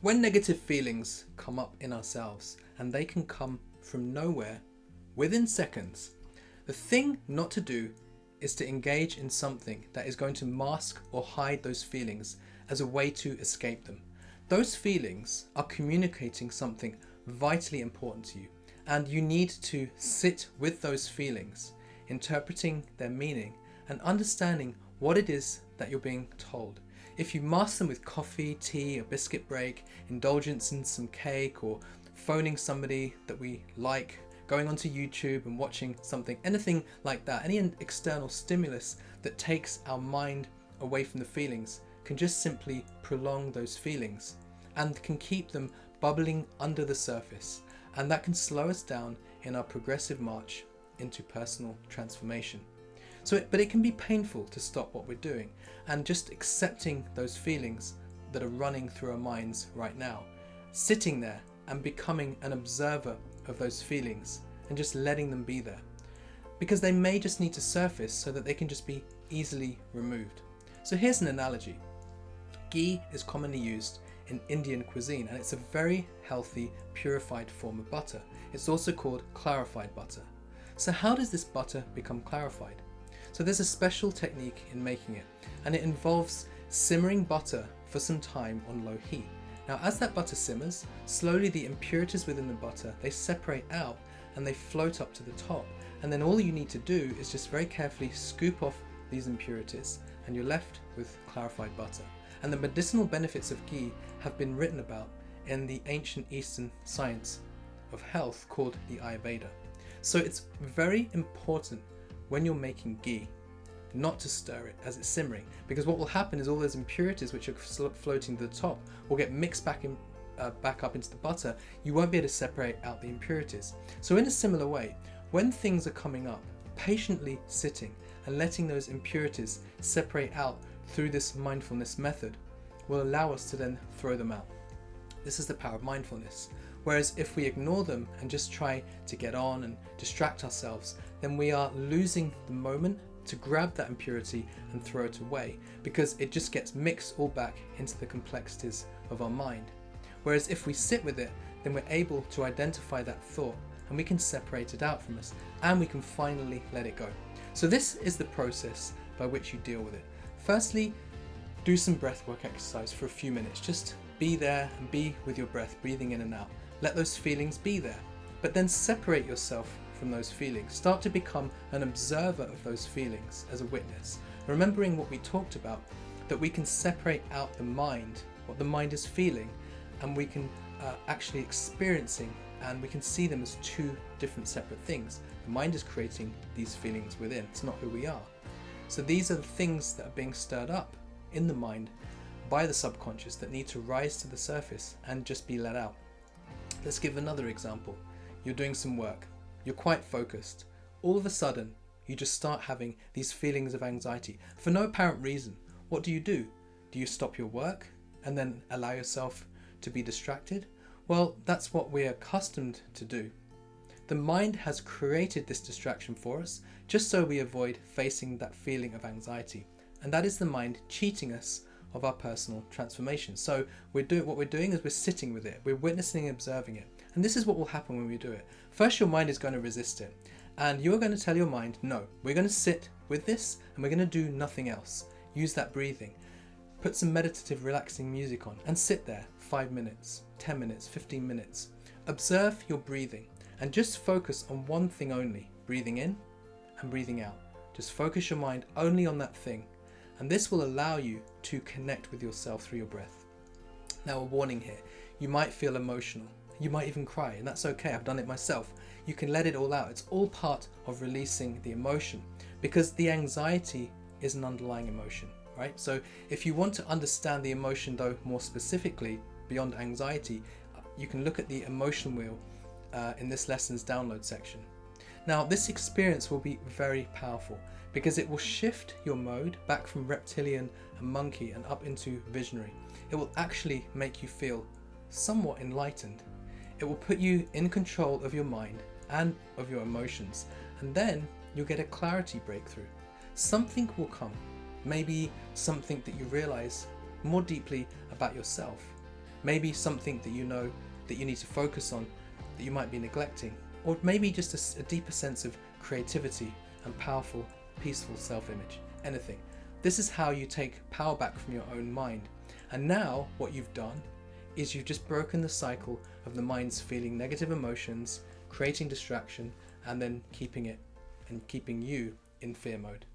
When negative feelings come up in ourselves, and they can come from nowhere within seconds, the thing not to do is to engage in something that is going to mask or hide those feelings as a way to escape them. Those feelings are communicating something vitally important to you, and you need to sit with those feelings, interpreting their meaning and understanding what it is that you're being told. If you mask them with coffee, tea, a biscuit break, indulgence in some cake, or phoning somebody that we like, going onto YouTube and watching something, anything like that, any external stimulus that takes our mind away from the feelings can just simply prolong those feelings and can keep them bubbling under the surface, and that can slow us down in our progressive march into personal transformation. But it can be painful to stop what we're doing and just accepting those feelings that are running through our minds right now, sitting there and becoming an observer of those feelings and just letting them be there, because they may just need to surface so that they can just be easily removed. So here's an analogy. Ghee is commonly used in Indian cuisine, and it's a very healthy, purified form of butter. It's also called clarified butter. So how does this butter become clarified? So there's a special technique in making it, and it involves simmering butter for some time on low heat. Now as that butter simmers, slowly the impurities within the butter, they separate out and they float up to the top. And then all you need to do is just very carefully scoop off these impurities and you're left with clarified butter. And the medicinal benefits of ghee have been written about in the ancient Eastern science of health called the Ayurveda. So it's very important when you're making ghee not to stir it as it's simmering, because what will happen is all those impurities which are floating to the top will get mixed back up into the butter. You won't be able to separate out the impurities. So in a similar way, when things are coming up, patiently sitting and letting those impurities separate out through this mindfulness method will allow us to then throw them out. This is the power of mindfulness. Whereas if we ignore them and just try to get on and distract ourselves, then we are losing the moment to grab that impurity and throw it away, because it just gets mixed all back into the complexities of our mind. Whereas if we sit with it, then we're able to identify that thought and we can separate it out from us and we can finally let it go. So this is the process by which you deal with it. Firstly, do some breathwork exercise for a few minutes. Just be there and be with your breath, breathing in and out. Let those feelings be there, but then separate yourself from those feelings. Start to become an observer of those feelings as a witness, remembering what we talked about, that we can separate out the mind, what the mind is feeling, and we can actually experiencing, and we can see them as two different separate things. The mind is creating these feelings within, it's not who we are. So these are the things that are being stirred up in the mind by the subconscious that need to rise to the surface and just be let out. Let's give another example. You're doing some work, you're quite focused. All of a sudden, you just start having these feelings of anxiety for no apparent reason. What do? Do you stop your work and then allow yourself to be distracted? Well, that's what we're accustomed to do. The mind has created this distraction for us just so we avoid facing that feeling of anxiety. And that is the mind cheating us of our personal transformation. So what we're doing is we're sitting with it, we're witnessing and observing it. And this is what will happen when we do it. First, your mind is going to resist it. And you're going to tell your mind, no, we're going to sit with this and we're going to do nothing else. Use that breathing. Put some meditative, relaxing music on and sit there 5 minutes, 10 minutes, 15 minutes. Observe your breathing and just focus on one thing only, breathing in and breathing out. Just focus your mind only on that thing. And this will allow you to connect with yourself through your breath. Now, a warning here, you might feel emotional. You might even cry, and that's okay. I've done it myself. You can let it all out. It's all part of releasing the emotion, because the anxiety is an underlying emotion, right? So if you want to understand the emotion though more specifically beyond anxiety, you can look at the emotion wheel in this lesson's download section. Now, this experience will be very powerful because it will shift your mode back from reptilian and monkey and up into visionary. It will actually make you feel somewhat enlightened. It will put you in control of your mind and of your emotions, and then you'll get a clarity breakthrough. Something will come, maybe something that you realize more deeply about yourself. maybe something that you know that you need to focus on that you might be neglecting, or maybe just a deeper sense of creativity and powerful, peaceful self-image. Anything. This is how you take power back from your own mind. And now what you've done is you've just broken the cycle of the mind's feeling negative emotions, creating distraction, and then keeping you in fear mode.